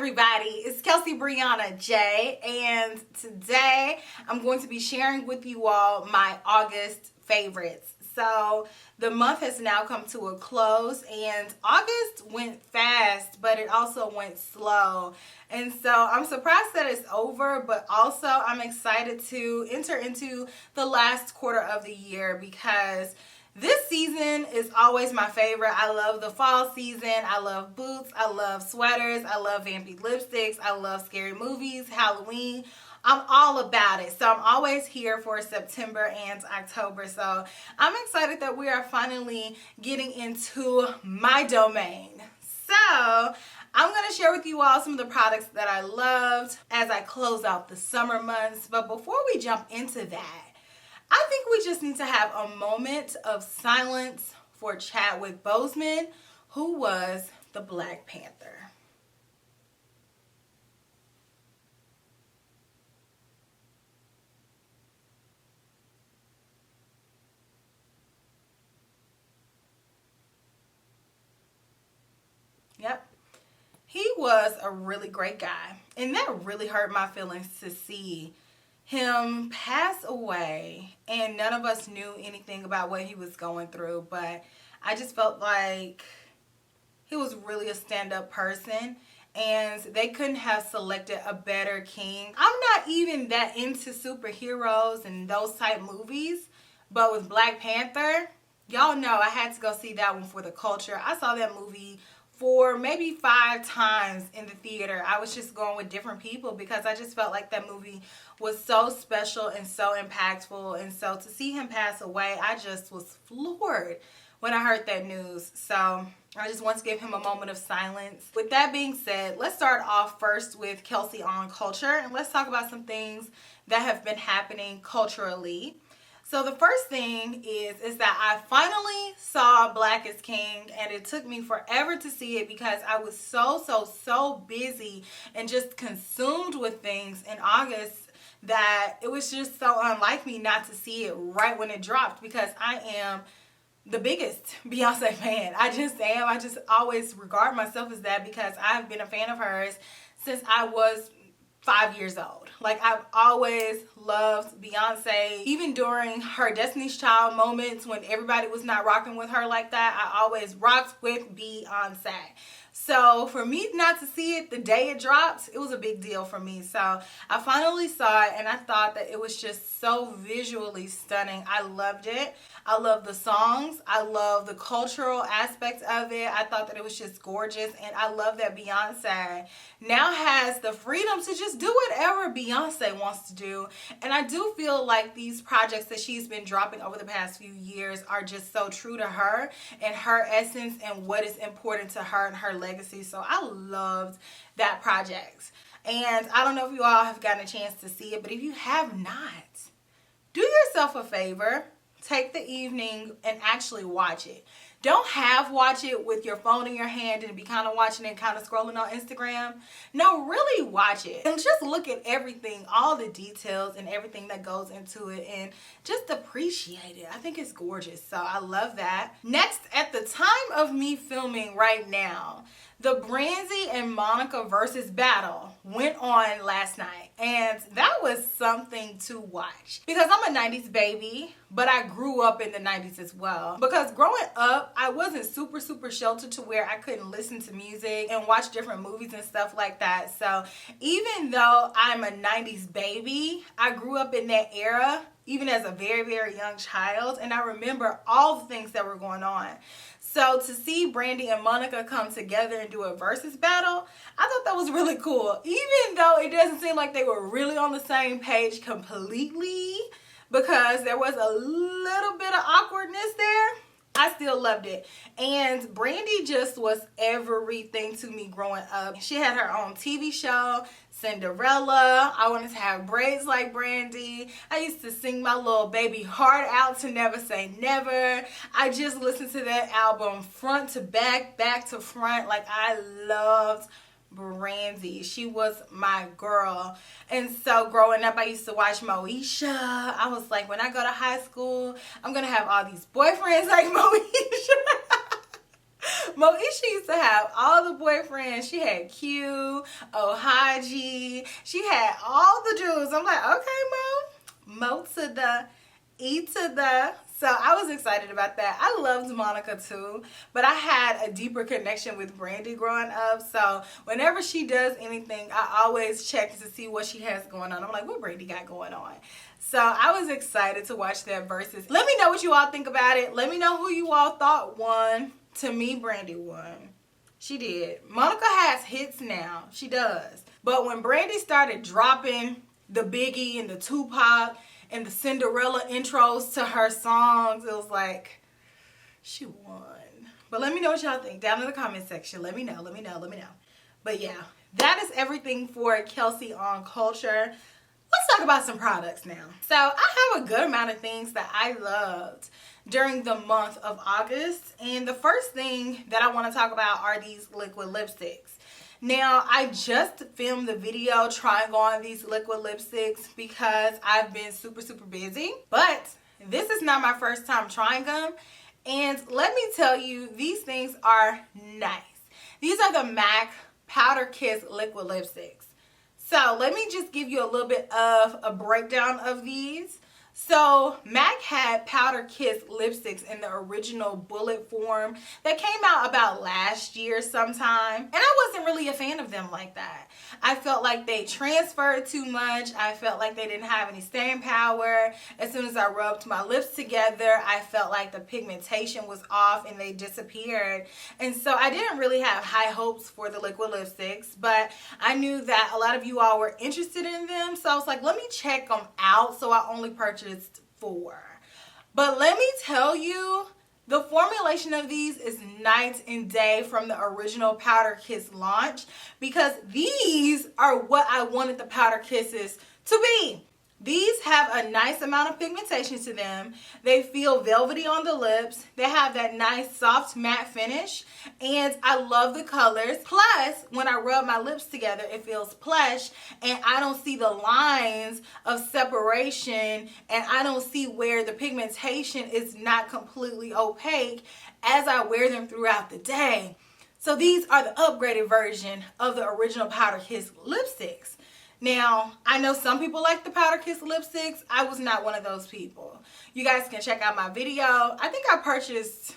everybody, it's Kelsee Briana J, and today I'm going to be sharing with you all my August favorites. So the month has now come to a close, and August went fast, but it also went slow. And so I'm surprised that it's over, but also I'm excited to enter into the last quarter of the year because this season is always my favorite. I love the fall season. I love boots. I love sweaters. I love vampy lipsticks. I love scary movies, Halloween. I'm all about it. So I'm always here for September and October. So I'm excited that we are finally getting into my domain. So I'm going to share with you all some of the products that I loved as I close out the summer months. But before we jump into that, I think we just need to have a moment of silence for Chadwick Boseman, who was the Black Panther. Yep. He was a really great guy, and that really hurt my feelings to see him pass away, and none of us knew anything about what he was going through, but I just felt like he was really a stand-up person, and they couldn't have selected a better king. I'm not even that into superheroes and those type movies, but with Black Panther, y'all know I had to go see that one for the culture. I saw that movie 4, maybe 5 times in the theater. I was just going with different people because I just felt like that movie was so special and so impactful. And so to see him pass away, I just was floored when I heard that news. So I just want to give him a moment of silence. With that being said, let's start off first with Kelsee on culture, and let's talk about some things that have been happening culturally. So the first thing is that I finally saw Black is King, and it took me forever to see it because I was so busy and just consumed with things in August that it was just so unlike me not to see it right when it dropped, because I am the biggest Beyonce fan. I just am. I just always regard myself as that because I've been a fan of hers since I was 5 years old. Like, I've always loved Beyonce. Even during her Destiny's Child moments when everybody was not rocking with her like that, I always rocked with Beyonce. So for me not to see it the day it dropped, it was a big deal for me. So I finally saw it, and I thought that it was just so visually stunning. I loved it. I love the songs. I love the cultural aspect of it. I thought that it was just gorgeous, and I love that Beyonce now has the freedom to just do whatever Beyonce wants to do. And I do feel like these projects that she's been dropping over the past few years are just so true to her and her essence and what is important to her and her legacy. So I loved that project. And I don't know if you all have gotten a chance to see it, but if you have not, do yourself a favor. Take the evening and actually watch it. Don't watch it with your phone in your hand and be kind of watching it, kind of scrolling on Instagram. No, really watch it and just look at everything, all the details and everything that goes into it, and just appreciate it. I think it's gorgeous. So I love that. Next, at the time of me filming right now, the Brandy and Monica versus battle went on last night, and that was something to watch because I'm a 90s baby, but I grew up in the 90s as well. Because growing up, I wasn't super sheltered to where I couldn't listen to music and watch different movies and stuff like that. So even though I'm a 90s baby, I grew up in that era even as a very young child, and I remember all the things that were going on. So to see Brandy and Monica come together and do a versus battle, I thought that was really cool. Even though it doesn't seem like they were really on the same page completely, because there was a little bit of awkwardness there, I still loved it. And Brandy just was everything to me growing up. She had her own TV show, Cinderella. I wanted to have braids like Brandy. I used to sing my little baby heart out to Never Say Never. I just listened to that album front to back, back to front. Like, I loved Brandy. She was my girl. And so growing up, I used to watch Moesha. I was like, when I go to high school, I'm gonna have all these boyfriends like Moesha. Moesha used to have all the boyfriends. She had Q, Ohaji. She had all the dudes. I'm like, okay, Mo to the E to the. So I was excited about that. I loved Monica too, but I had a deeper connection with Brandy growing up. So whenever she does anything, I always check to see what she has going on. I'm like, what Brandy got going on? So I was excited to watch that versus. Let me know what you all think about it. Let me know who you all thought won. To me, Brandy won. She did. Monica has hits now. She does. But when Brandy started dropping the Biggie and the Tupac and the Cinderella intros to her songs, it was like, she won. But let me know what y'all think down in the comment section. Let me know. But yeah, that is everything for Kelsee on Culture. Let's talk about some products now. So I have a good amount of things that I loved during the month of August. And the first thing that I want to talk about are these liquid lipsticks. Now, I just filmed the video trying on these liquid lipsticks because I've been super busy. But this is not my first time trying them. And let me tell you, these things are nice. These are the MAC Powder Kiss liquid lipsticks. So let me just give you a little bit of a breakdown of these. So MAC had Powder Kiss lipsticks in the original bullet form that came out about last year sometime. And I wasn't really a fan of them like that. I felt like they transferred too much. I felt like they didn't have any staying power. As soon as I rubbed my lips together, I felt like the pigmentation was off and they disappeared. And so I didn't really have high hopes for the liquid lipsticks, but I knew that a lot of you all were interested in them. So I was like, let me check them out. So I only purchased 4. But let me tell you, the formulation of these is night and day from the original Powder Kiss launch, because these are what I wanted the Powder Kisses to be. These have a nice amount of pigmentation to them. They feel velvety on the lips. They have that nice soft matte finish. And I love the colors. Plus, when I rub my lips together, it feels plush. And I don't see the lines of separation. And I don't see where the pigmentation is not completely opaque as I wear them throughout the day. So these are the upgraded version of the original Powder Kiss lipsticks. Now, I know some people like the Powder Kiss lipsticks. I was not one of those people. You guys can check out my video. I think I purchased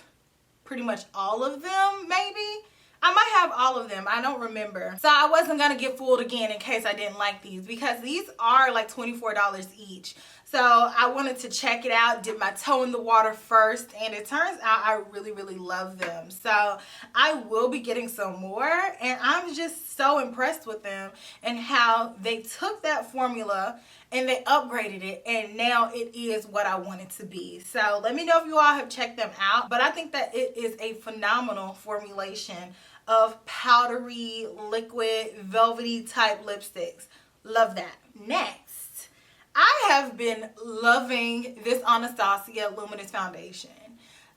pretty much all of them, maybe. I might have all of them. I don't remember. So I wasn't going to get fooled again in case I didn't like these, because these are like $24 each. So I wanted to check it out, dip my toe in the water first, and it turns out I really love them. So I will be getting some more, and I'm just so impressed with them and how they took that formula and they upgraded it, and now it is what I want it to be. So let me know if you all have checked them out, but I think that it is a phenomenal formulation of powdery, liquid, velvety type lipsticks. Love that. Next, I have been loving this Anastasia Luminous Foundation.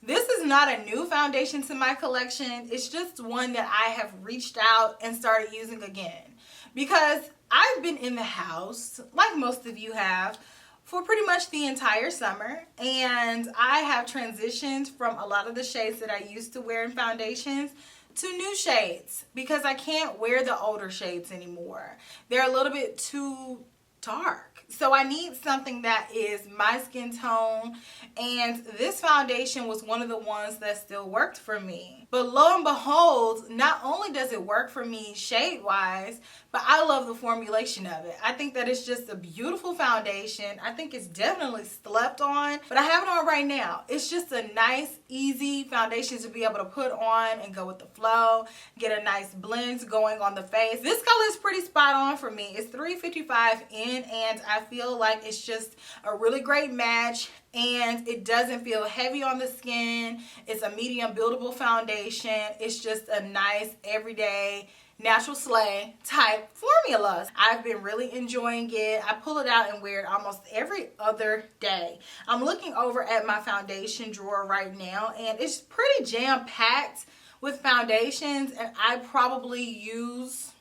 This is not a new foundation to my collection. It's just one that I have reached out and started using again, because I've been in the house, like most of you have, for pretty much the entire summer, and I have transitioned from a lot of the shades that I used to wear in foundations to new shades, because I can't wear the older shades anymore. They're a little bit too dark. So I need something that is my skin tone, and this foundation was one of the ones that still worked for me. But lo and behold, not only does it work for me shade wise, but I love the formulation of it. I think that it's just a beautiful foundation. I think it's definitely slept on, but I have it on right now. It's just a nice, easy foundation to be able to put on and go with the flow, get a nice blend going on the face. This color is pretty spot on for me. It's $3.55 in, and I feel like it's just a really great match, and it doesn't feel heavy on the skin. It's a medium buildable foundation. It's just a nice everyday natural slay type formula. I've been really enjoying it. I pull it out and wear it almost every other day. I'm looking over at my foundation drawer right now, and it's pretty jam-packed with foundations, and I probably use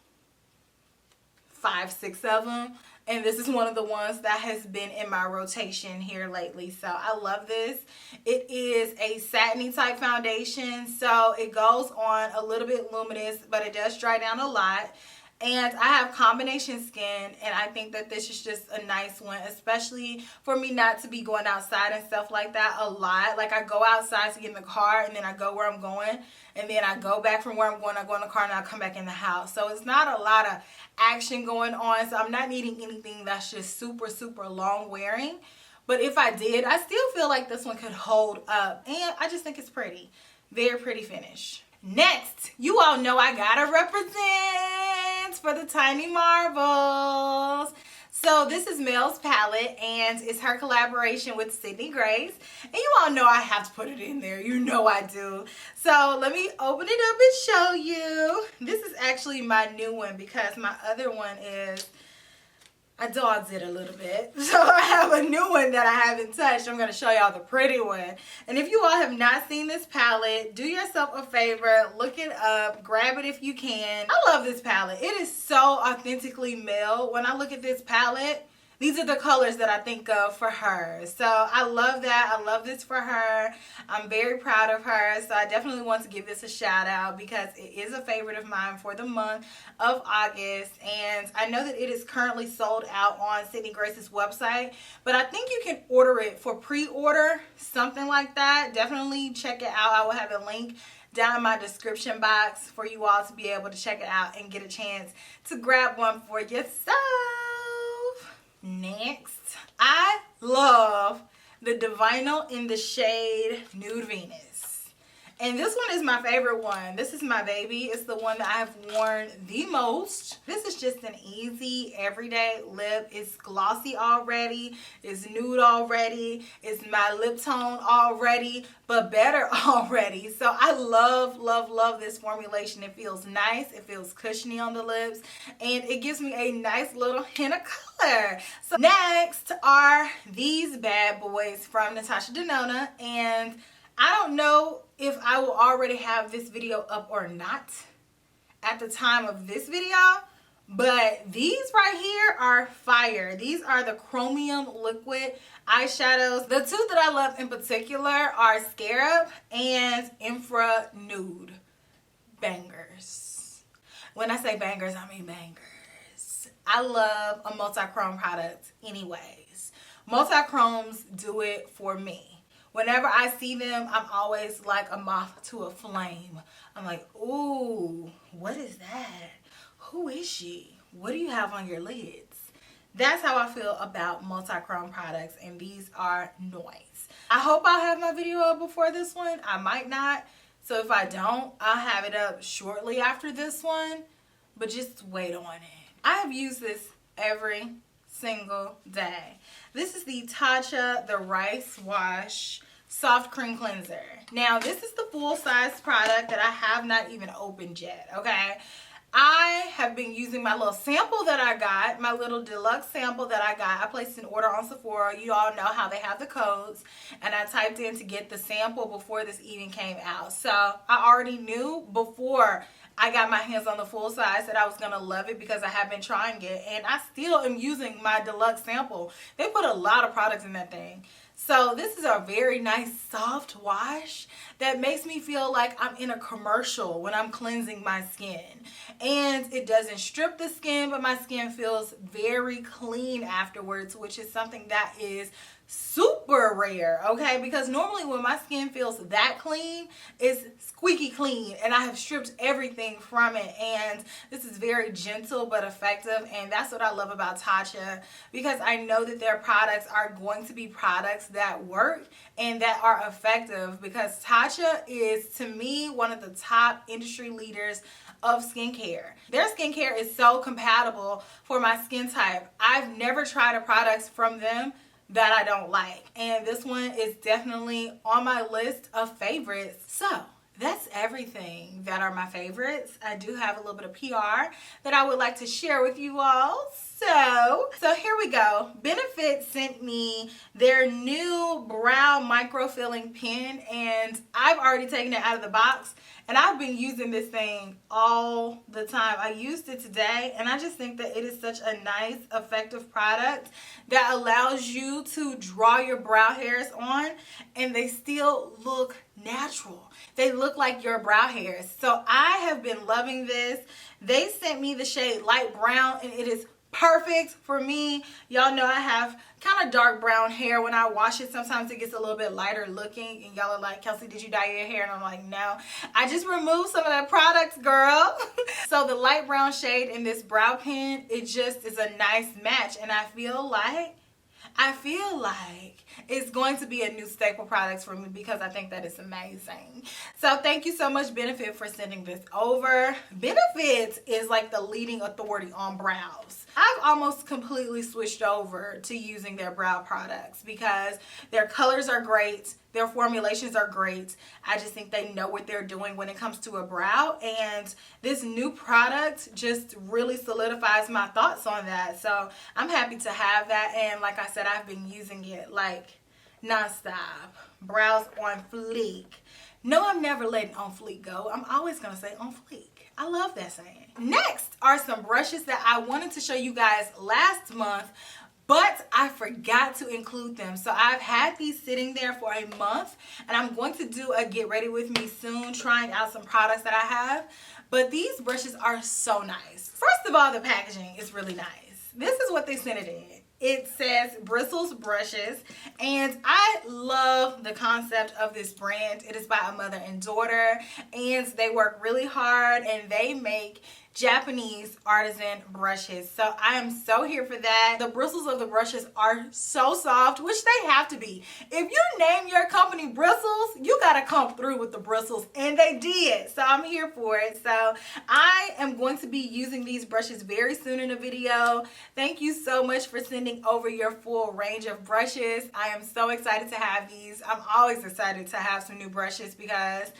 5, 6 of them. And this is one of the ones that has been in my rotation here lately. So I love this. It is a satiny type foundation. So it goes on a little bit luminous, but it does dry down a lot. And I have combination skin, and I think that this is just a nice one, especially for me not to be going outside and stuff like that a lot. Like, I go outside to get in the car, and then I go where I'm going, and then I go back from where I'm going, I go in the car, and I come back in the house. So it's not a lot of action going on, so I'm not needing anything that's just super, super long wearing. But if I did, I still feel like this one could hold up, and I just think it's pretty. Very pretty finish. Next, you all know I gotta represent for the Tiny Marbles. So this is Mel's palette, and it's her collaboration with Sydney Grace. And you all know I have to put it in there. You know I do. So let me open it up and show you. This is actually my new one because my other one is, I dogged it a little bit. So I have a new one that I haven't touched. I'm going to show y'all the pretty one. And if you all have not seen this palette, do yourself a favor. Look it up. Grab it if you can. I love this palette. It is so authentically Mel. When I look at this palette, these are the colors that I think of for her. So I love that. I love this for her. I'm very proud of her. So I definitely want to give this a shout out because it is a favorite of mine for the month of August. And I know that it is currently sold out on Sydney Grace's website. But I think you can order it for pre-order, something like that. Definitely check it out. I will have a link down in my description box for you all to be able to check it out and get a chance to grab one for yourself. Next, I love the Divinyl in the shade Nude Venus. And this one is my favorite one. This is my baby. It's the one that I've worn the most. This is just an easy, everyday lip. It's glossy already. It's nude already. It's my lip tone already, but better already. So I love, love, love this formulation. It feels nice. It feels cushiony on the lips. And it gives me a nice little hint of color. So next are these bad boys from Natasha Denona. And I don't know if I will already have this video up or not at the time of this video, but these right here are fire. These are the Chromium Liquid eyeshadows. The two that I love in particular are Scarab and Infra Nude. Bangers. When I say bangers, I mean bangers. I love a multi-chrome product anyways. Multi-chromes do it for me. Whenever I see them, I'm always like a moth to a flame. I'm like, ooh, what is that? Who is she? What do you have on your lids? That's how I feel about multi-chrome products, and these are noise. I hope I'll have my video up before this one. I might not. So if I don't, I'll have it up shortly after this one, but just wait on it. I have used this every single day. This is the Tatcha the Rice Wash Soft Cream Cleanser. Now, this is the full-size product that I have not even opened yet, okay? I have been using my little sample that I got, my little deluxe sample that I got. I placed an order on Sephora. You all know how they have the codes. And I typed in to get the sample before this even came out. So I already knew before I got my hands on the full size that I was going to love it because I have been trying it. And I still am using my deluxe sample. They put a lot of products in that thing. So this is a very nice soft wash that makes me feel like I'm in a commercial when I'm cleansing my skin. And it doesn't strip the skin, but my skin feels very clean afterwards, which is something that is super rare, okay? Because normally when my skin feels that clean, it's squeaky clean, and I have stripped everything from it. And this is very gentle but effective, and that's what I love about Tatcha, because I know that their products are going to be products that work and that are effective, because Tatcha is, to me, one of the top industry leaders of skincare. Their skincare is so compatible for my skin type. I've never tried a product from them that I don't like, and this one is definitely on my list of favorites. So that's everything that are my favorites. I do have a little bit of PR that I would like to share with you all. So here we go. Benefit sent me their new brow microfilling pen, and I've already taken it out of the box And I've been using this thing all the time. I used it today, and I just think that it is such a nice, effective product that allows you to draw your brow hairs on, and they still look natural. They look like your brow hairs. So I have been loving this. They sent me the shade light brown, and it is perfect for me. Y'all know I have kind of dark brown hair. When I wash it, sometimes it gets a little bit lighter looking, and y'all are like, Kelsee, did you dye your hair? And I'm like, no, I just removed some of that product, girl. So the light brown shade in this brow pen, it just is a nice match, and I feel like it's going to be a new staple product for me because I think that it's amazing. So thank you so much, Benefit, for sending this over. Benefit is like the leading authority on brows. I've almost completely switched over to using their brow products because their colors are great. Their formulations are great. I just think they know what they're doing when it comes to a brow. And this new product just really solidifies my thoughts on that. So I'm happy to have that. And like I said, I've been using it like nonstop. Brows on fleek. No, I'm never letting on fleek go. I'm always going to say on fleek. I love that saying. Next are some brushes that I wanted to show you guys last month, but I forgot to include them. So I've had these sitting there for a month, and I'm going to do a get ready with me soon, trying out some products that I have. But these brushes are so nice. First of all, the packaging is really nice. This is what they sent it in. It says Rephr Brushes, and I love the concept of this brand. It is by a mother and daughter, and they work really hard, and they make Japanese artisan brushes. So I am so here for that. The bristles of the brushes are so soft, which they have to be. If you name your company Bristles, you gotta come through with the bristles, and they did. So I'm here for it. So I am going to be using these brushes very soon in a video. Thank you so much for sending over your full range of brushes. I am so excited to have these. I'm always excited to have some new brushes because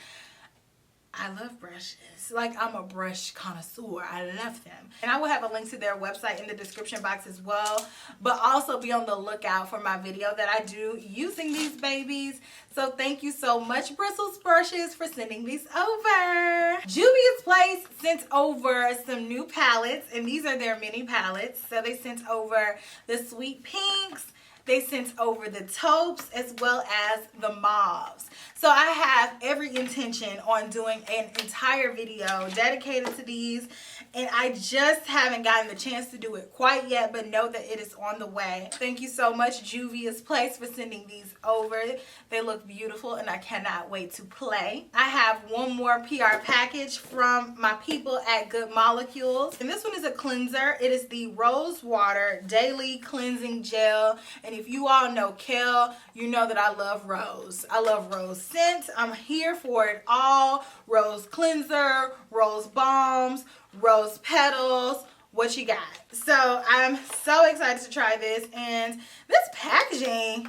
I love brushes. Like, I'm a brush connoisseur. I love them. And I will have a link to their website in the description box as well. But also be on the lookout for my video that I do using these babies. So thank you so much, Rephr Brushes, for sending these over. Juvia's Place sent over some new palettes, and these are their mini palettes. So they sent over the Sweet Pinks. They sent over the taupes as well as the mauves. So I have every intention on doing an entire video dedicated to these, and I just haven't gotten the chance to do it quite yet, but know that it is on the way. Thank you so much, Juvia's Place, for sending these over. They look beautiful, and I cannot wait to play. I have one more PR package from my people at Good Molecules, and this one is a cleanser. It is the Rose Water Daily Cleansing Gel, and if you all know Kel, you know that I love rose. I love rose scent. I'm here for it all. Rose cleanser, rose balms, rose petals. What you got? So I'm so excited to try this. And this packaging,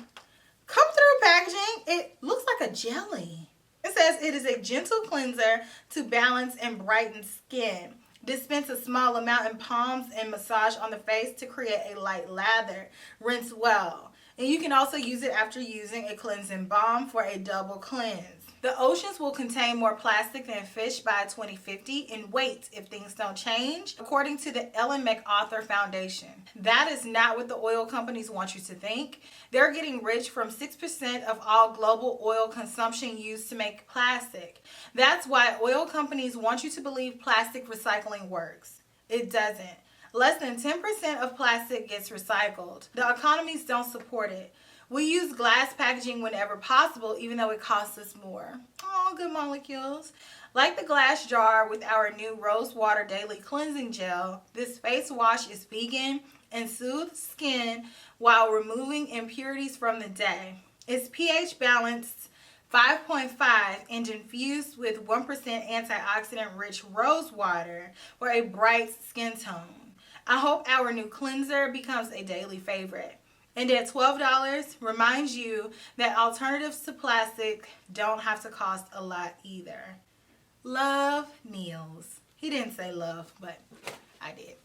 come through packaging, it looks like a jelly. It says it is a gentle cleanser to balance and brighten skin. Dispense a small amount in palms and massage on the face to create a light lather. Rinse well. And you can also use it after using a cleansing balm for a double cleanse. The oceans will contain more plastic than fish by 2050 in weight if things don't change, according to the Ellen MacArthur Foundation. That is not what the oil companies want you to think. They're getting rich from 6% of all global oil consumption used to make plastic. That's why oil companies want you to believe plastic recycling works. It doesn't. Less than 10% of plastic gets recycled. The economies don't support it. We use glass packaging whenever possible, even though it costs us more. Oh, Good Molecules. Like the glass jar with our new Rose Water Daily Cleansing Gel, this face wash is vegan and soothes skin while removing impurities from the day. It's pH balanced 5.5 and infused with 1% antioxidant-rich rose water for a bright skin tone. I hope our new cleanser becomes a daily favorite. And at $12, reminds you that alternatives to plastic don't have to cost a lot either. Love, Niels. He didn't say love, but I did.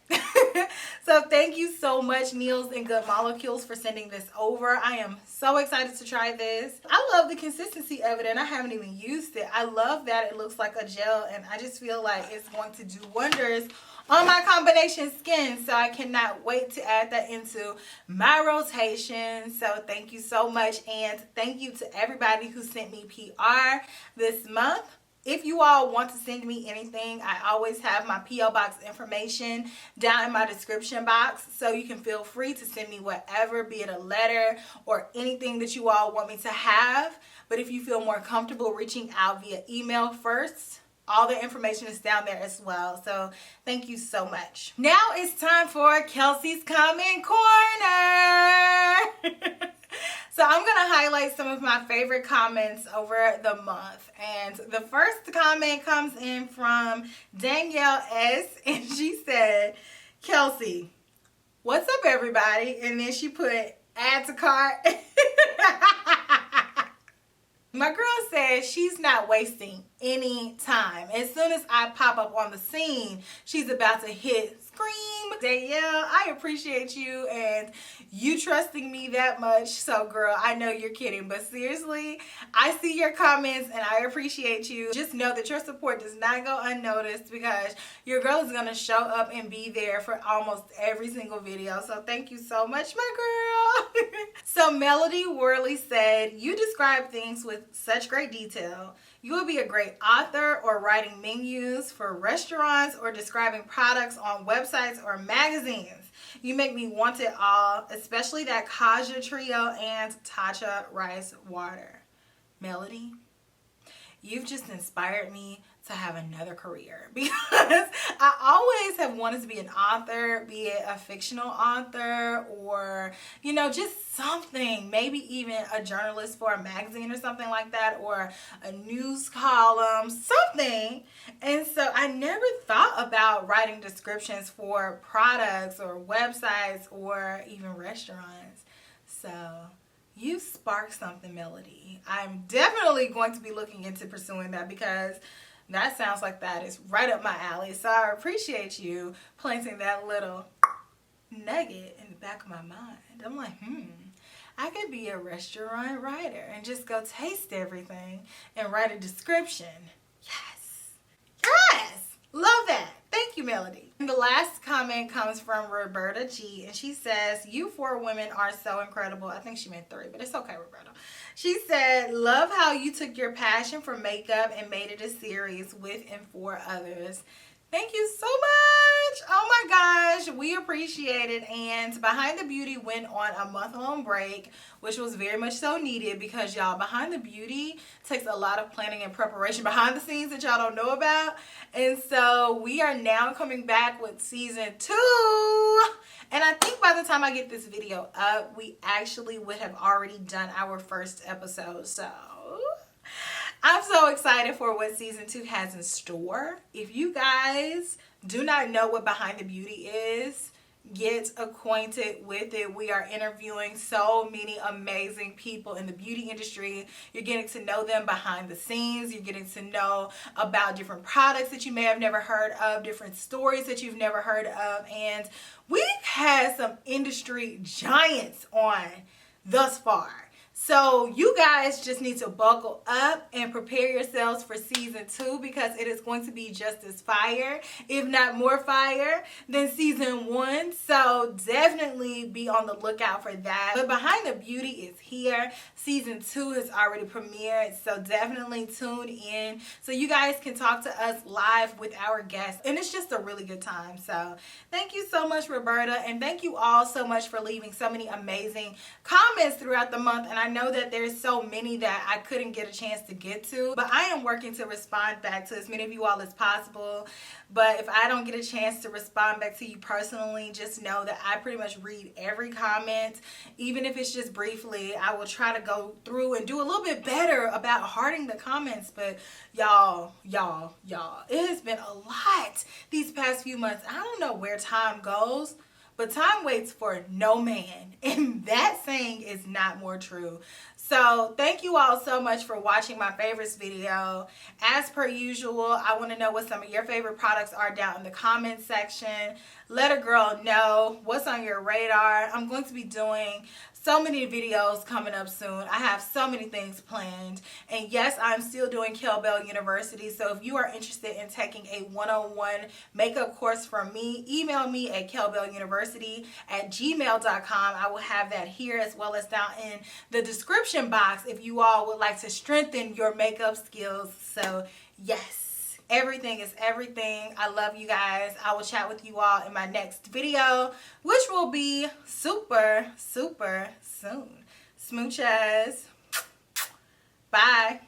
So So thank you so much, Neils and Good Molecules, for sending this over. I am so excited to try this. I love the consistency of it, and I haven't even used it. I love that it looks like a gel, and I just feel like it's going to do wonders on my combination skin. So I cannot wait to add that into my rotation. So thank you so much, and thank you to everybody who sent me PR this month. If you all want to send me anything, I always have my P.O. box information down in my description box, so you can feel free to send me whatever, be it a letter or anything that you all want me to have. But if you feel more comfortable reaching out via email first, all the information is down there as well. So thank you so much. Now it's time for Kelsee's Comment Corner. So I'm going to highlight some of my favorite comments over the month. And the first comment comes in from Danielle S. And she said, Kelsee, what's up everybody? And then she put add to cart. My girl says she's not wasting any time. As soon as I pop up on the scene, she's about to hit scream. Danielle, I appreciate you and you trusting me that much. So girl, I know you're kidding, but seriously, I see your comments and I appreciate you. Just know that your support does not go unnoticed, because your girl is going to show up and be there for almost every single video. So thank you so much, my girl. So Melody Worley said, you describe things with such great detail. You will be a great author or writing menus for restaurants or describing products on websites or magazines. You make me want it all, especially that Kaja trio and Tatcha rice water. Melody, you've just inspired me to have another career, because I always have wanted to be an author, be it a fictional author or, you know, just something, maybe even a journalist for a magazine or something like that, or a news column, something. And so I never thought about writing descriptions for products or websites or even restaurants. So you sparked something, Melody. I'm definitely going to be looking into pursuing that, because that sounds like that is right up my alley. So I appreciate you planting that little nugget in the back of my mind. I'm like, I could be a restaurant writer and just go taste everything and write a description. Yes. Yes. Love that. Thank you, Melody. And the last comment comes from Roberta G. And she says, you 4 women are so incredible. I think she meant 3, but it's okay, Roberta. She said, love how you took your passion for makeup and made it a series with and for others. Thank you so much. Oh my gosh, we appreciate it. And Behind the Beauty went on a month-long break, which was very much so needed, because y'all, Behind the Beauty takes a lot of planning and preparation behind the scenes that y'all don't know about. And so we are now coming back with season 2. And I think by the time I get this video up, we actually would have already done our first episode. So I'm so excited for what season 2 has in store. If you guys do not know what Behind the Beauty is, get acquainted with it. We are interviewing so many amazing people in the beauty industry. You're getting to know them behind the scenes. You're getting to know about different products that you may have never heard of, different stories that you've never heard of. And we've had some industry giants on thus far. So you guys just need to buckle up and prepare yourselves for season 2, because it is going to be just as fire, if not more fire, than season 1. So definitely be on the lookout for that. But Behind the Beauty is here. Season 2 has already premiered. So definitely tune in so you guys can talk to us live with our guests. And it's just a really good time. So thank you so much, Roberta. And thank you all so much for leaving so many amazing comments throughout the month. And I know that there's so many that I couldn't get a chance to get to, but I am working to respond back to as many of you all as possible. But if I don't get a chance to respond back to you personally, just know that I pretty much read every comment, even if it's just briefly. I will try to go through and do a little bit better about hearting the comments. But y'all, it has been a lot these past few months. I don't know where time goes, but time waits for no man, and that saying is not more true. So thank you all so much for watching my favorites video. As per usual, I want to know what some of your favorite products are down in the comment section. Let a girl know what's on your radar. I'm going to be doing so many videos coming up soon. I have so many things planned. And yes, I'm still doing KelBelleUniversity. So if you are interested in taking a one-on-one makeup course from me, email me at KelBelleUniversity@gmail.com. I will have that here as well as down in the description box if you all would like to strengthen your makeup skills. So yes. Everything is everything. I love you guys. I will chat with you all in my next video, which will be super, super soon. Smooches. Bye.